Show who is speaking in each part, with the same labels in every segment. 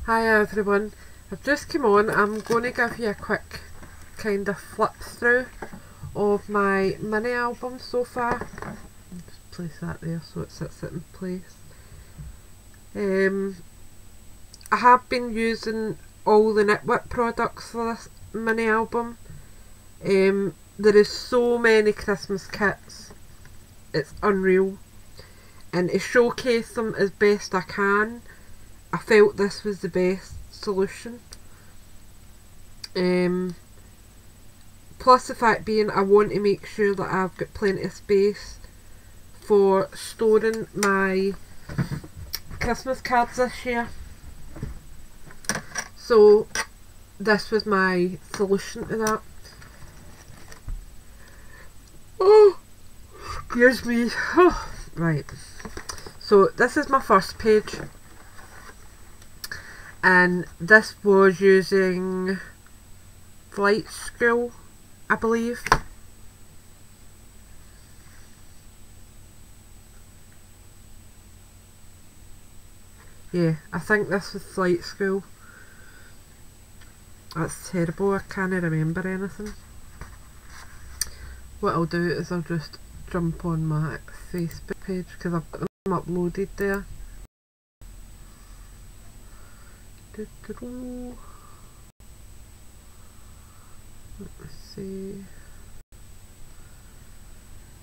Speaker 1: Hi everyone, I've just come on. I'm going to give you a quick kind of flip through of my mini album so far. Just place that there so it sits in place. I have been using all the Nitwit products for this mini album. There is so many Christmas kits, it's unreal, and to showcase them as best I can, I felt this was the best solution. Plus the fact being I want to make sure that I've got plenty of space for storing my Christmas cards this year. So this was my solution to that. Oh, excuse me. Oh, right. So this is my first page. And this was using Flight School, I believe. Yeah, I think this was Flight School. That's terrible, I can't remember anything. What I'll do is I'll just jump on my Facebook page because I've got them uploaded there. Let's see,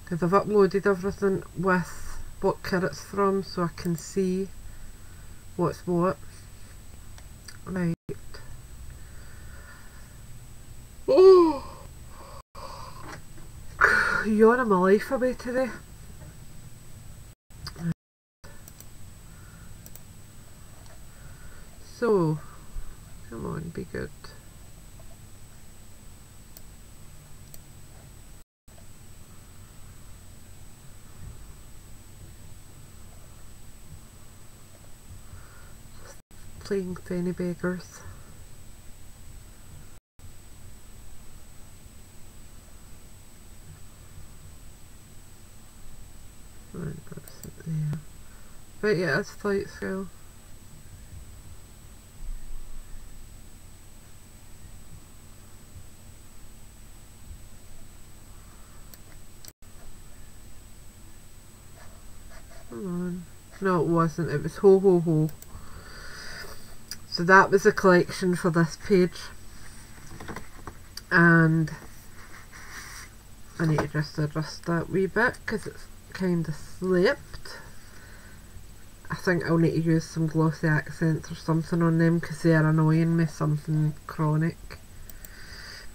Speaker 1: because I've uploaded everything with what kit it's from so I can see what's what. Right. Oh, yawning my life away today. So, come on, be good. Just playing Penny Beggars. Right, that's it there. But yeah, it's Flight School. Come on. No, it wasn't. It was Ho Ho Ho. So that was a collection for this page. And I need to just adjust that wee bit because it's kind of slipped. I think I'll need to use some glossy accents or something on them because they are annoying me, something chronic.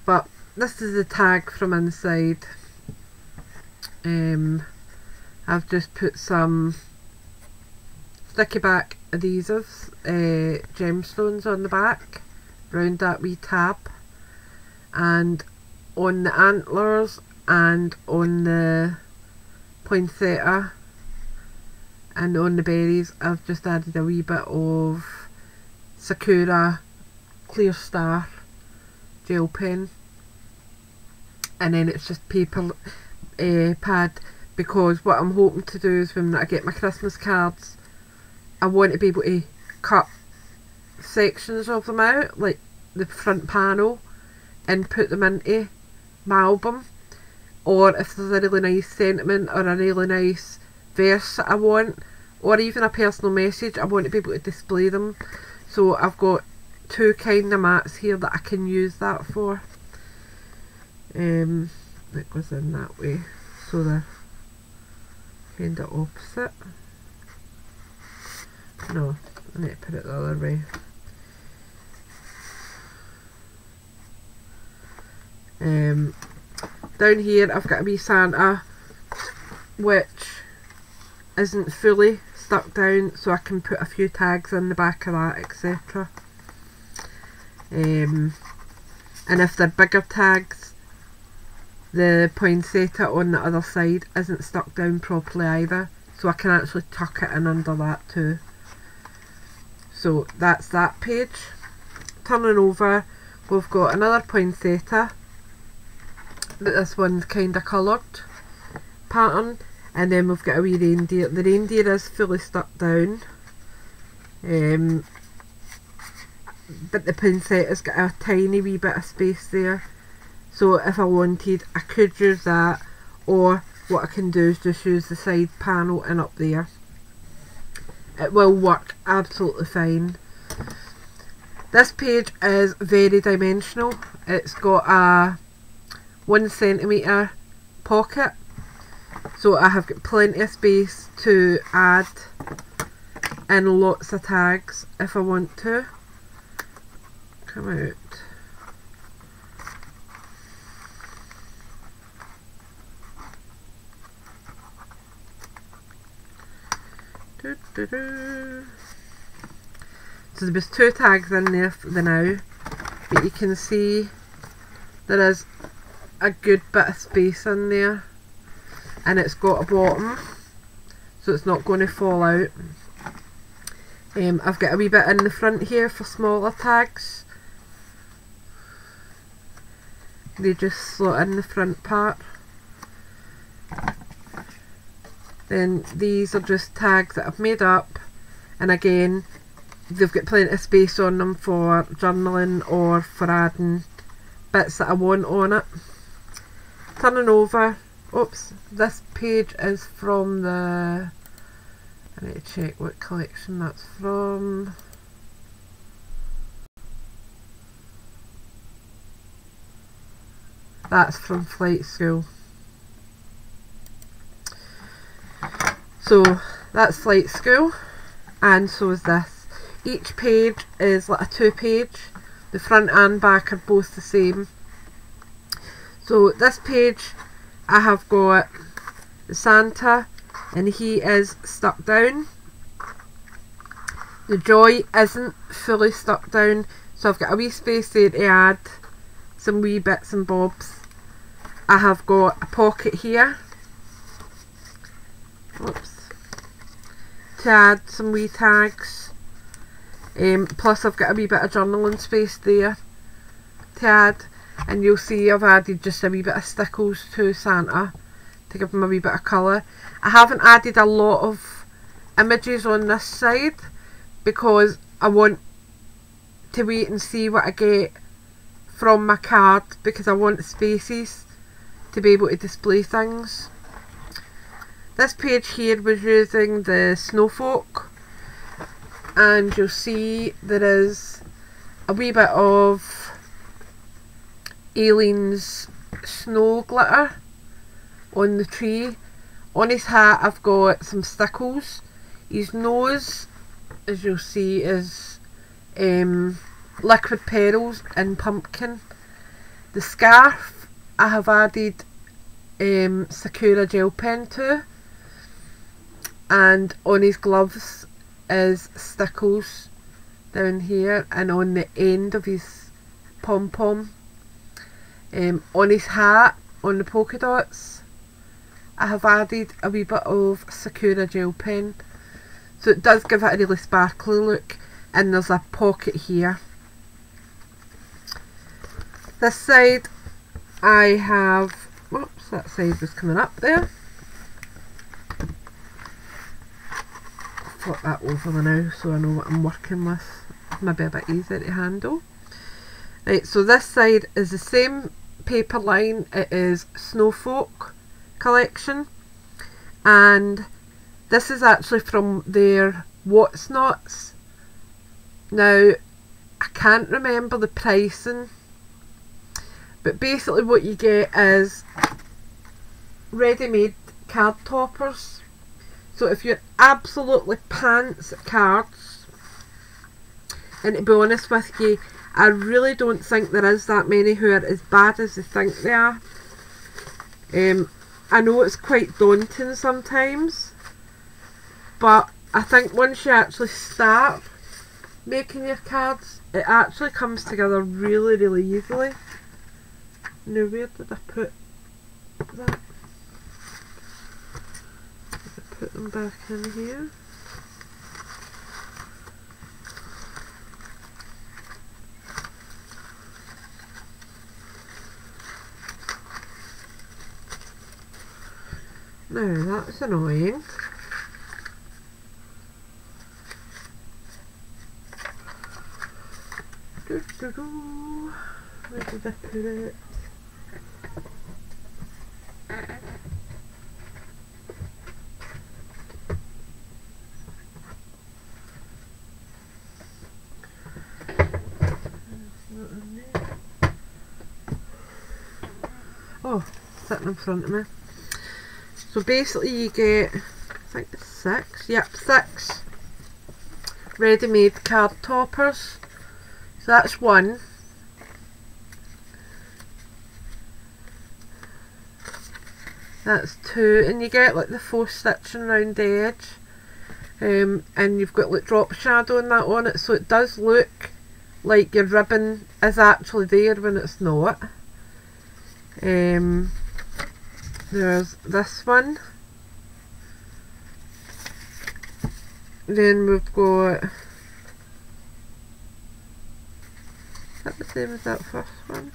Speaker 1: But this is the tag from inside. I've just put some sticky back adhesives, gemstones on the back, round that wee tab, and on the antlers and on the poinsettia and on the berries I've just added a wee bit of Sakura Clear Star gel pen, and then it's just paper pad, because what I'm hoping to do is when I get my Christmas cards I want to be able to cut sections of them out, like the front panel, and put them into my album. Or if there's a really nice sentiment or a really nice verse that I want, or even a personal message, I want to be able to display them. So I've got two kind of mats here that I can use that for. It goes in that way, so they're kind of opposite. No, I need to put it the other way. Down here I've got a wee Santa which isn't fully stuck down, so I can put a few tags in the back of that, etc. And if they're bigger tags, the poinsettia on the other side isn't stuck down properly either, so I can actually tuck it in under that too. So that's that page. Turning over, we've got another poinsettia, but this one's kind of coloured pattern, and then we've got a wee reindeer. The reindeer is fully stuck down, but the pincetta's got a tiny wee bit of space there, so if I wanted I could use that, or what I can do is just use the side panel and up there. It will work absolutely fine. This page is very dimensional. It's got a 1 centimetre pocket, so I have got plenty of space to add in lots of tags if I want to. Come out. So there was 2 tags in there for the now, but you can see there is a good bit of space in there, and it's got a bottom, so it's not going to fall out. I've got a wee bit in the front here for smaller tags. They just slot in the front part. Then these are just tags that I've made up, and again they've got plenty of space on them for journaling or for adding bits that I want on it. Turning over, oops, this page is from the, I need to check what collection that's from. That's from Flight School. So that's Flight School, and so is this. Each page is like a 2-page. The front and back are both the same. So this page I have got the Santa, and he is stuck down. The Joy isn't fully stuck down, so I've got a wee space there to add some wee bits and bobs. I have got a pocket here, oops, to add some wee tags. Plus I've got a wee bit of journaling space there to add, and you'll see I've added just a wee bit of stickles to Santa to give him a wee bit of colour. I haven't added a lot of images on this side because I want to wait and see what I get from my card, because I want spaces to be able to display things. This page here was using the Snowfolk, and you'll see there is a wee bit of Aileen's snow glitter on the tree. On his hat I've got some stickles. His nose, as you'll see, is liquid petals and pumpkin. The scarf I have added Sakura gel pen to, and on his gloves is stickles down here, and on the end of his pom-pom. On his hat, on the polka dots, I have added a wee bit of Sakura gel pen, so it does give it a really sparkly look. And there's a pocket here. This side I have, whoops, that side was coming up there. Flip that over now so I know what I'm working with. Maybe a bit easier to handle. Right, so this side is the same paper line. It is Snowfolk collection, and this is actually from their What's Nots. Now I can't remember the pricing, but basically what you get is ready-made card toppers. So if you're absolutely pants at cards, and to be honest with you, I really don't think there is that many who are as bad as they think they are. I know it's quite daunting sometimes, but I think once you actually start making your cards, it actually comes together really, really easily. Now where did I put that? Did I put them back in here? Now that's annoying. Where did I put it? Oh, sitting in front of me. So basically you get, I think it's 6, yep, 6 ready-made card toppers. So that's 1. That's 2, and you get like the 4 stitching around the edge, and you've got like drop shadow and that on it, so it does look like your ribbon is actually there when it's not. There's this one. Then we've got, is that the same as that first one?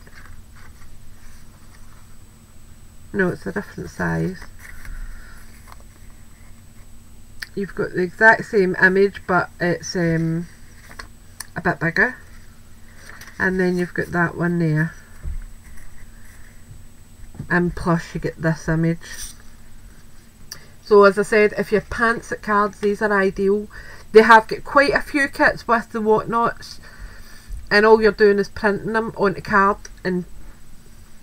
Speaker 1: No, it's a different size. You've got the exact same image, but it's a bit bigger. And then you've got that one there. And plus you get this image. So as I said, if you're pants at cards, these are ideal. They have got quite a few kits with the whatnots, and all you're doing is printing them onto card, and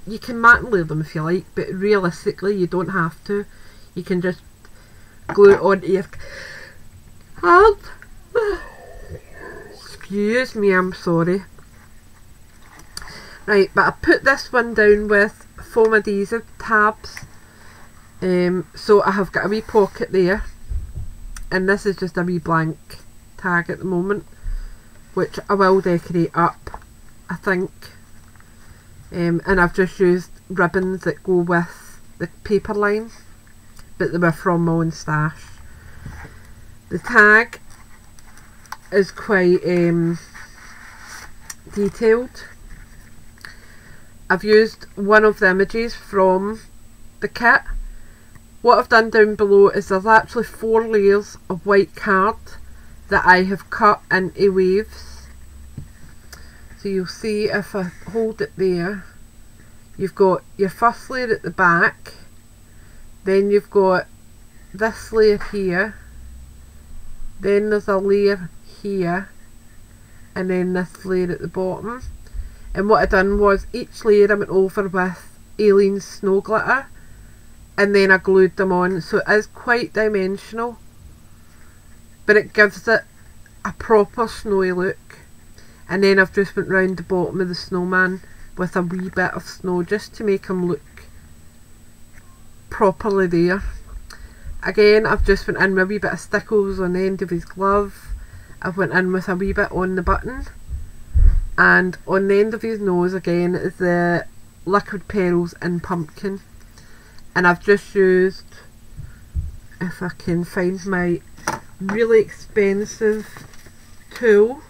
Speaker 1: you can mat and layer them if you like, but realistically you don't have to. You can just glue it onto your card. Excuse me, I'm sorry. Right, but I put this one down with foam adhesive tabs. So I have got a wee pocket there, and this is just a wee blank tag at the moment, which I will decorate up, I think. And I've just used ribbons that go with the paper line, but they were from my own stash. The tag is quite detailed. I've used one of the images from the kit. What I've done down below is there's actually 4 layers of white card that I have cut into waves. So you'll see if I hold it there, you've got your first layer at the back, then you've got this layer here, then there's a layer here, and then this layer at the bottom. And what I done was each layer I went over with Alien Snow Glitter, and then I glued them on, so it is quite dimensional, but it gives it a proper snowy look. And then I've just went round the bottom of the snowman with a wee bit of snow just to make him look properly there. Again, I've just went in with a wee bit of stickles on the end of his glove. I've went in with a wee bit on the button, and on the end of his nose again is the liquid pearls and pumpkin. And I've just used, if I can find my really expensive tool,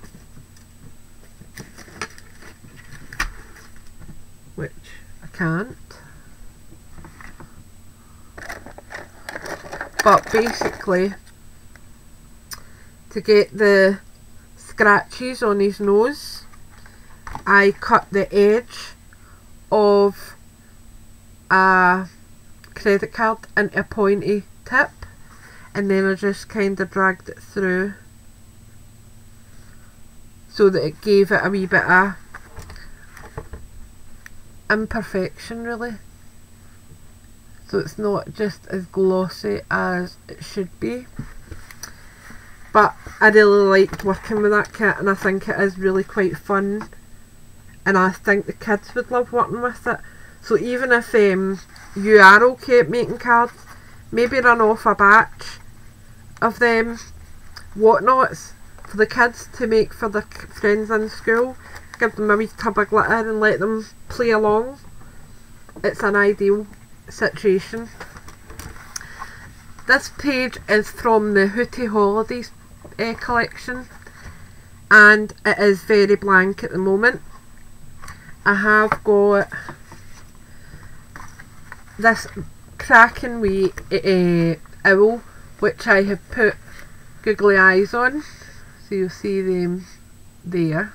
Speaker 1: which I can't, but basically to get the scratches on his nose, I cut the edge of a credit card into a pointy tip, and then I just kind of dragged it through so that it gave it a wee bit of imperfection really, so it's not just as glossy as it should be. But I really liked working with that kit, and I think it is really quite fun, and I think the kids would love working with it. So even if you are okay at making cards, maybe run off a batch of them whatnots for the kids to make for their friends in school. Give them a wee tub of glitter and let them play along. It's an ideal situation. This page is from the Hootie Holidays collection, and it is very blank at the moment. I have got this cracking wee owl, which I have put googly eyes on, so you'll see them there.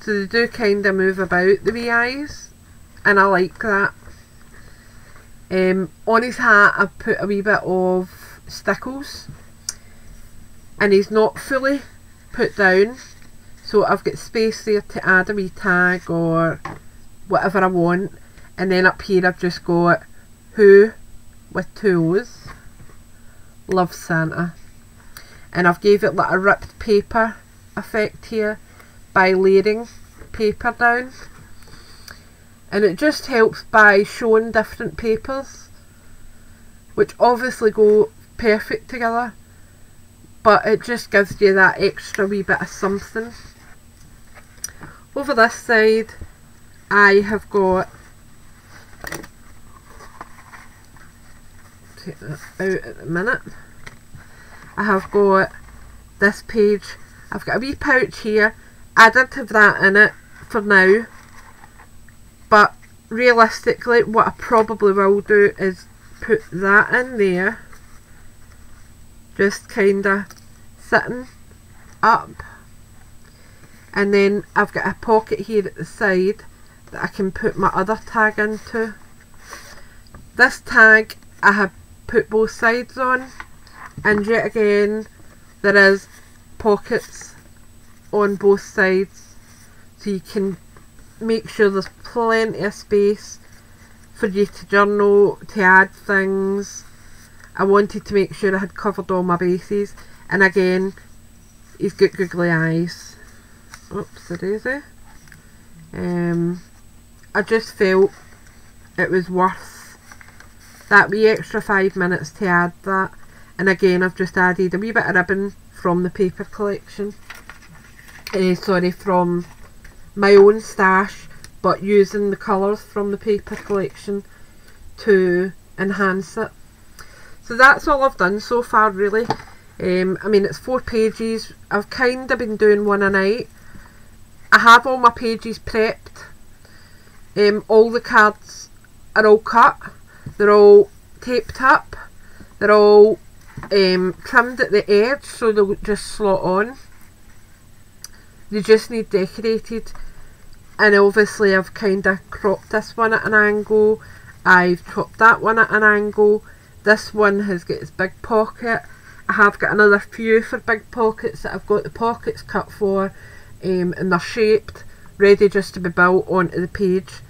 Speaker 1: So they do kind of move about, the wee eyes, and I like that. On his hat I've put a wee bit of stickles, and he's not fully put down, so I've got space there to add a wee tag or whatever I want. And then up here I've just got Who with 2 O's, Love Santa, and I've gave it like a ripped paper effect here by layering paper down, and it just helps by showing different papers, which obviously go perfect together, but it just gives you that extra wee bit of something. Over this side I have got, take that out at the minute, I have got this page. I've got a wee pouch here. I did have that in it for now, but realistically what I probably will do is put that in there, just kinda sitting up, and then I've got a pocket here at the side that I can put my other tag into. This tag I have put both sides on, and yet again there is pockets on both sides, so you can make sure there's plenty of space for you to journal, to add things. I wanted to make sure I had covered all my bases, and again he's got googly eyes. Oops, a daisy. I just felt it was worth that wee extra 5 minutes to add that, and again I've just added a wee bit of ribbon from the paper collection, sorry, from my own stash, but using the colours from the paper collection to enhance it. So that's all I've done so far really. I mean, it's 4 pages. I've kind of been doing one a night. I have all my pages prepped. All the cards are all cut, they're all taped up, they're all trimmed at the edge so they'll just slot on. They just need decorated, and obviously I've kind of cropped this one at an angle, I've chopped that one at an angle. This one has got its big pocket. I have got another few for big pockets that I've got the pockets cut for, and they're shaped, ready just to be built onto the page.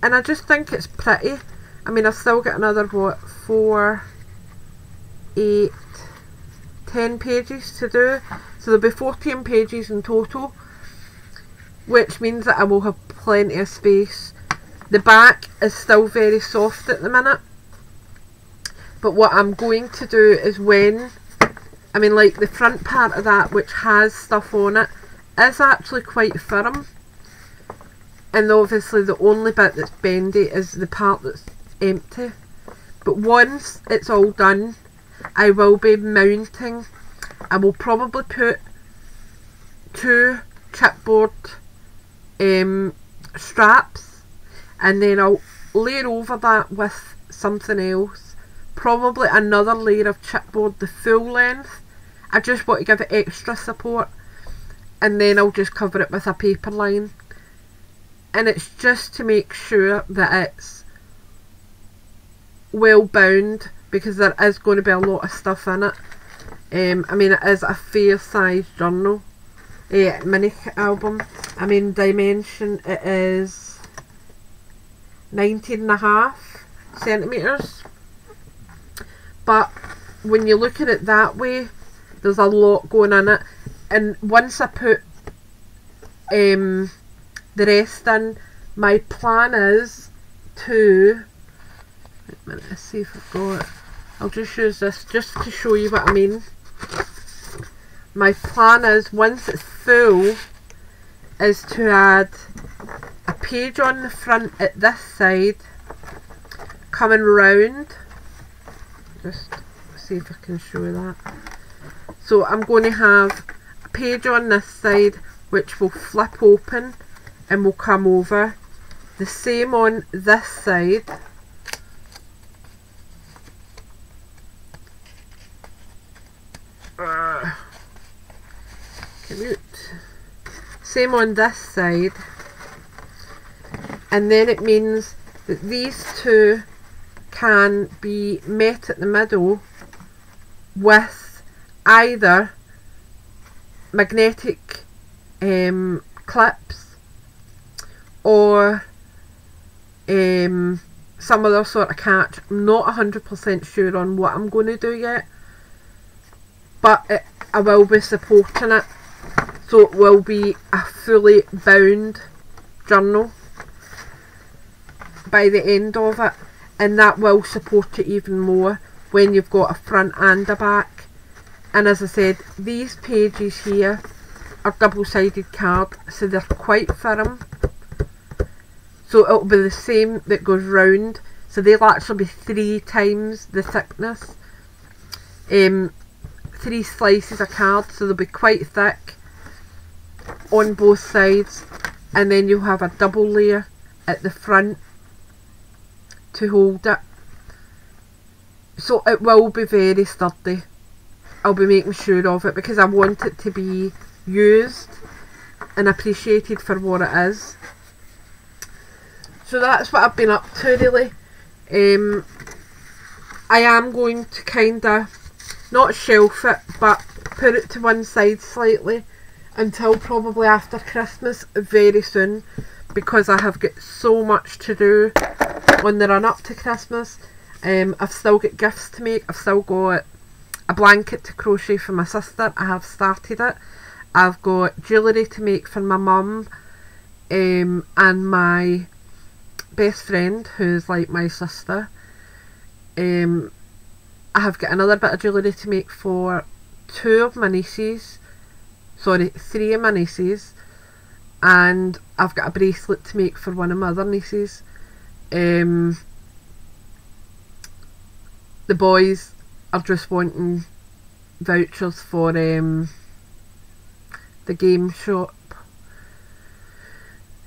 Speaker 1: And I just think it's pretty. I mean, I've still got another, what, 4, 8, 10 pages to do. So there'll be 14 pages in total, which means that I will have plenty of space. The back is still very soft at the minute, but what I'm going to do is when, I mean, like the front part of that, which has stuff on it, is actually quite firm, and obviously the only bit that's bendy is the part that's empty. But once it's all done, I will be mounting, I will probably put 2 chipboard straps, and then I'll layer over that with something else, probably another layer of chipboard the full length. I just want to give it extra support, and then I'll just cover it with a paper line, and it's just to make sure that it's well bound, because there is going to be a lot of stuff in it. I mean, it is a fair sized journal, mini album. I mean, dimension, it is 19.5 centimetres, but when you look at it that way, there's a lot going in it. And once I put the rest in, my plan is to, wait a minute, let's see if I've got, I'll just use this just to show you what I mean. My plan is, once it's full, is to add a page on the front at this side, coming round, just see if I can show that. So I'm going to have a page on this side which will flip open and will come over. The same on this side. Come out. Same on this side. And then it means that these two can be met at the middle with either magnetic clips or some other sort of catch. I'm not 100% sure on what I'm going to do yet, but I will be supporting it, so it will be a fully bound journal by the end of it, and that will support it even more when you've got a front and a back. And as I said, these pages here are double-sided card, so they're quite firm, so it'll be the same that goes round, so they'll actually be 3 times the thickness. 3 slices of card, so they'll be quite thick on both sides, and then you'll have a double layer at the front to hold it, so it will be very sturdy. I'll be making sure of it because I want it to be used and appreciated for what it is. So that's what I've been up to really. I am going to kind of not shelf it, but put it to one side slightly until probably after Christmas very soon, because I have got so much to do on the run up to Christmas. I've still got gifts to make. I've still got a blanket to crochet for my sister. I have started it. I've got jewellery to make for my mum and my best friend, who's like my sister. I have got another bit of jewellery to make for 2 of my nieces, sorry, 3 of my nieces, and I've got a bracelet to make for one of my other nieces. The boys are just wanting vouchers for the game shop,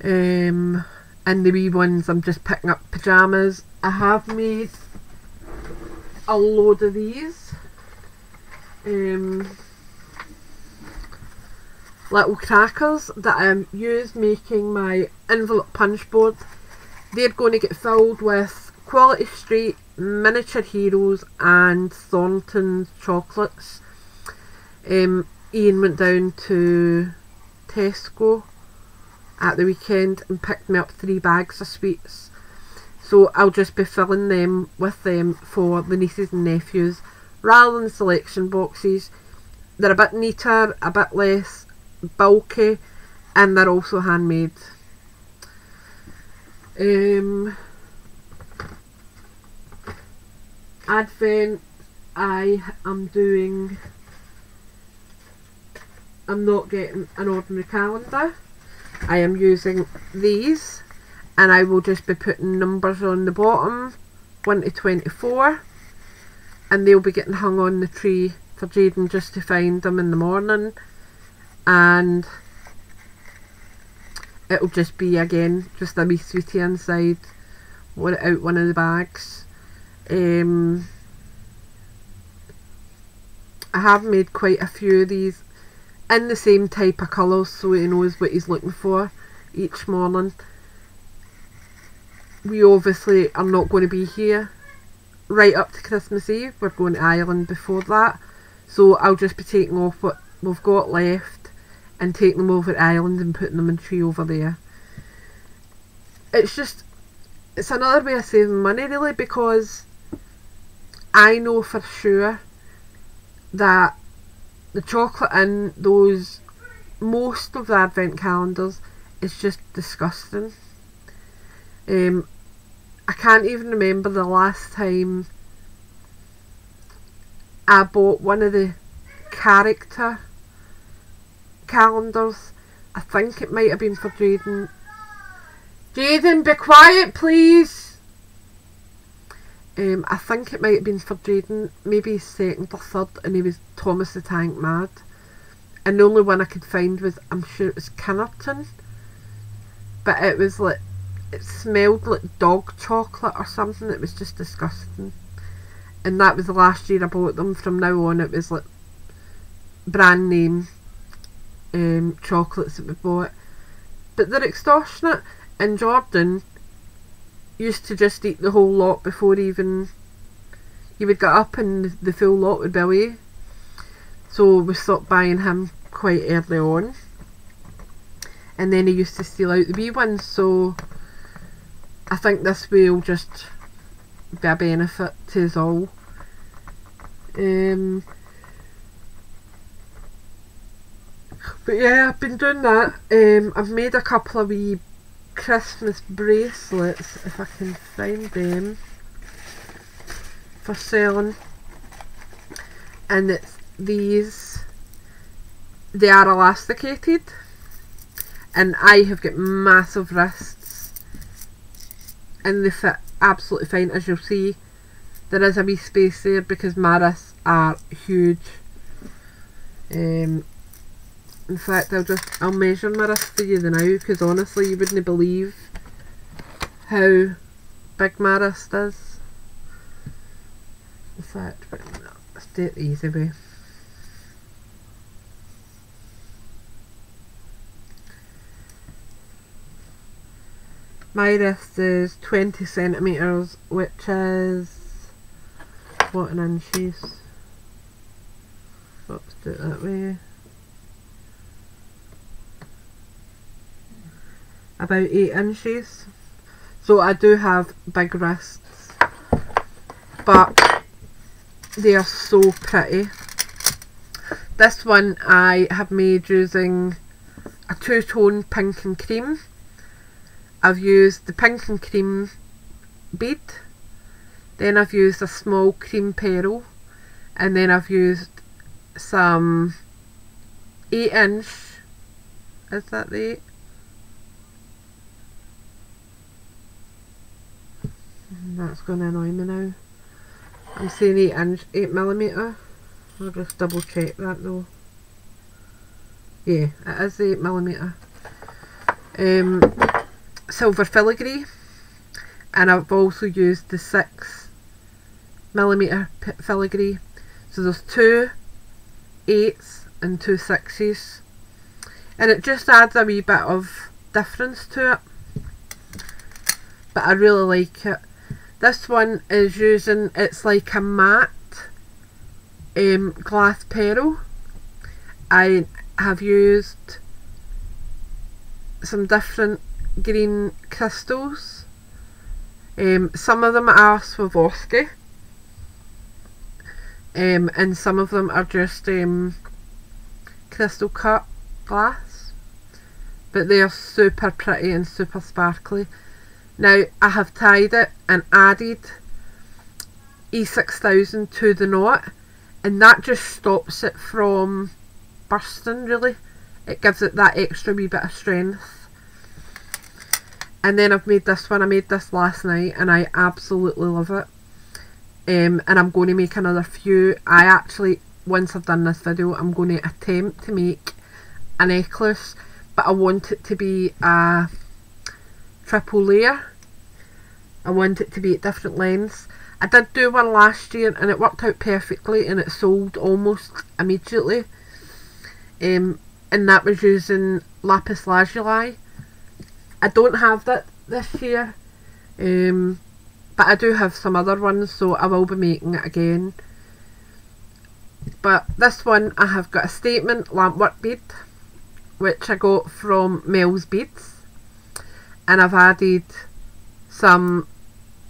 Speaker 1: and the wee ones I'm just picking up pyjamas. I have made a load of these little crackers that I used making my envelope punch board. They're going to get filled with Quality Street, Miniature Heroes and Thornton's chocolates. Ian went down to Tesco at the weekend and picked me up 3 bags of sweets, so I'll just be filling them with them for the nieces and nephews rather than selection boxes. They're a bit neater, a bit less bulky, and they're also handmade. Advent, I'm not getting an ordinary calendar. I am using these, and I will just be putting numbers on the bottom, 1 to 24, and they'll be getting hung on the tree for Jaden just to find them in the morning. And it'll just be, again, just a wee sweetie inside, out one of the bags. I have made quite a few of these in the same type of colours, so he knows what he's looking for each morning. We obviously are not going to be here right up to Christmas Eve. We're going to Ireland before that, so I'll just be taking off what we've got left and taking them over to Ireland and putting them in a tree over there. It's another way of saving money really, because I know for sure that the chocolate in those, most of the advent calendars, is just disgusting. I can't even remember the last time I bought one of the character calendars. I think it might have been for Jaden. Jaden, be quiet please! I think it might have been for Jaden, maybe his 2nd or 3rd, and he was Thomas the Tank Mad. And the only one I could find was, I'm sure it was Kinnerton, but it was like, it smelled like dog chocolate or something. It was just disgusting. And that was the last year I bought them. From now on it was like brand name chocolates that we bought, but they're extortionate, and Jordan used to just eat the whole lot before even he would get up and the full lot would be away. So we stopped buying him quite early on, and then he used to steal out the wee ones, so I think this will just be a benefit to us all. But yeah, I've been doing that. I've made a couple of wee Christmas bracelets, if I can find them, for selling, and it's these. They are elasticated, and I have got massive wrists, and they fit absolutely fine. As you'll see, there is a wee space there because my wrists are huge. In fact, I'll measure my wrist for you now, because honestly you wouldn't believe how big my wrist is. In fact, let's do it the easy way. My wrist is 20 centimetres, which is, what, in inches? Let's do it that way. About 8 inches. So I do have big wrists, but they are so pretty. This one I have made using a two-tone pink and cream. I've used the pink and cream bead, then I've used a small cream pearl, and then I've used some 8-inch, is that the 8? That's going to annoy me now. I'm saying 8mm. I'll just double check that though. Yeah, it is the 8mm. Silver filigree, and I've also used the 6mm filigree. So there's 2 8s and 2 6s, and it just adds a wee bit of difference to it. But I really like it. This one is using, it's like a matte glass pearl. I have used some different green crystals. Some of them are Swarovski, and some of them are just crystal cut glass, but they are super pretty and super sparkly. Now I have tied it and added E6000 to the knot, and that just stops it from bursting really. It gives it that extra wee bit of strength. And then I've made this one. I made this last night and I absolutely love it. And I'm going to make another few. I actually, once I've done this video, I'm going to attempt to make a necklace, but I want it to be a triple layer. I want it to be at different lengths. I did do one last year and it worked out perfectly, and it sold almost immediately. And that was using lapis lazuli. I don't have that this year, but I do have some other ones, so I will be making it again. But this one, I have got a statement lampwork bead, which I got from Mel's Beads, and I've added some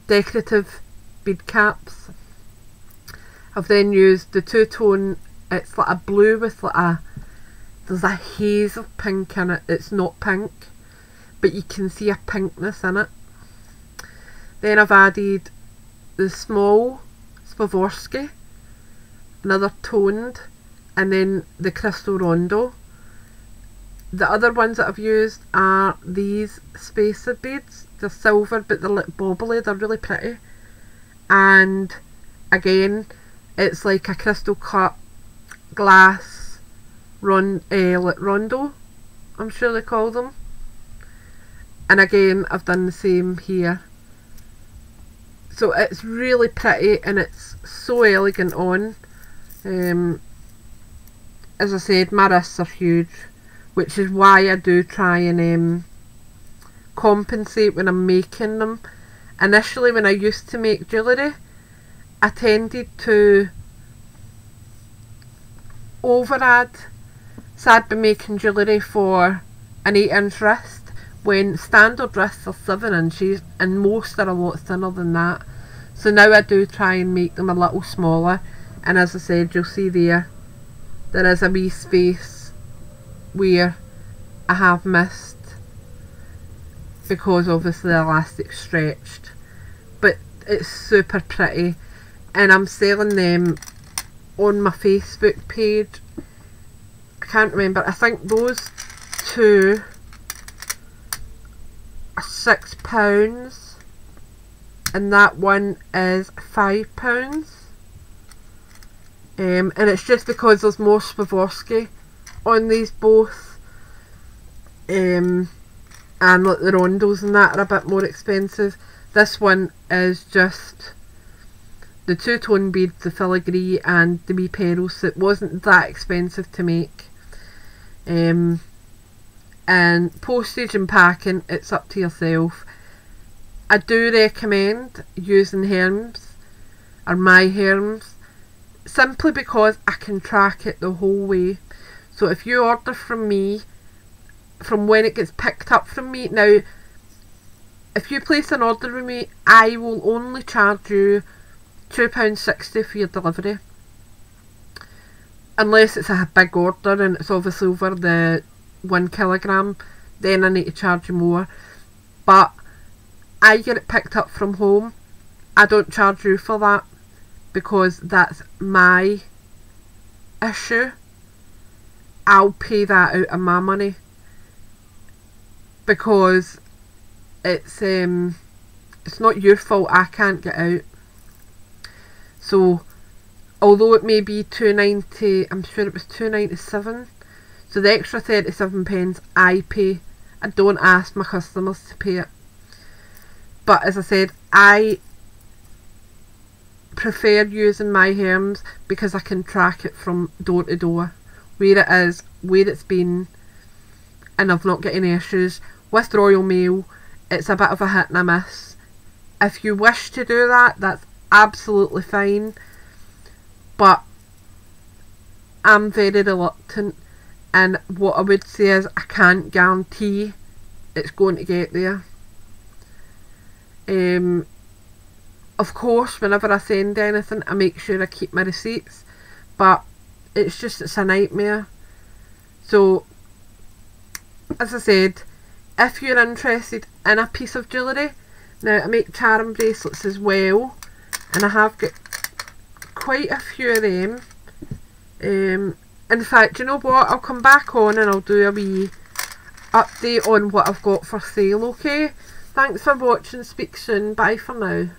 Speaker 1: decorative bead caps. I've then used the two-tone, it's like a blue with like a, there's a haze of pink in it. It's not pink, but you can see a pinkness in it. Then I've added the small Swarovski, another toned, and then the crystal rondo. The other ones that I've used are these spacer beads. They're silver, but they're like bobbly. They're really pretty. And again, it's like a crystal cut glass rondo, I'm sure they call them. And again, I've done the same here. So it's really pretty and it's so elegant on. As I said, my wrists are huge, which is why I do try and compensate when I'm making them. Initially, when I used to make jewellery, I tended to over add. So I'd be making jewellery for an 8-inch wrist when standard wrists are 7 inches and most are a lot thinner than that. So now I do try and make them a little smaller, and as I said, you'll see there is a wee space where I have missed because obviously the elastic's stretched, but it's super pretty, and I'm selling them on my Facebook page. I can't remember, I think those two are £6 and that one is £5. And it's just because there's more Swarovski on these both, and like the rondos and that are a bit more expensive. This one is just the two-tone beads, the filigree and the wee pearls, so it wasn't that expensive to make. And postage and packing, it's up to yourself. I do recommend using Hermes or My Hermes, simply because I can track it the whole way. So if you order from me, from when it gets picked up from me, now if you place an order with me, I will only charge you £2.60 for your delivery, unless it's a big order and it's obviously over the 1 kilogram, then I need to charge you more. But I get it picked up from home, I don't charge you for that, because that's my issue. I'll pay that out of my money, because it's not your fault I can't get out. So although it may be £2.90, I'm sure it was £2.97, so the extra 37p I pay. I don't ask my customers to pay it. But as I said, I prefer using My Hermes because I can track it from door to door, where it is, where it's been, and I've not got any issues. With Royal Mail, it's a bit of a hit and a miss. If you wish to do that, that's absolutely fine, but I'm very reluctant, and what I would say is I can't guarantee it's going to get there. Of course, whenever I send anything, I make sure I keep my receipts, but it's a nightmare. So as I said, if you're interested in a piece of jewellery, now I make charm bracelets as well, and I have got quite a few of them. In fact, you know what, I'll come back on and I'll do a wee update on what I've got for sale, okay? Thanks for watching, speak soon, bye for now.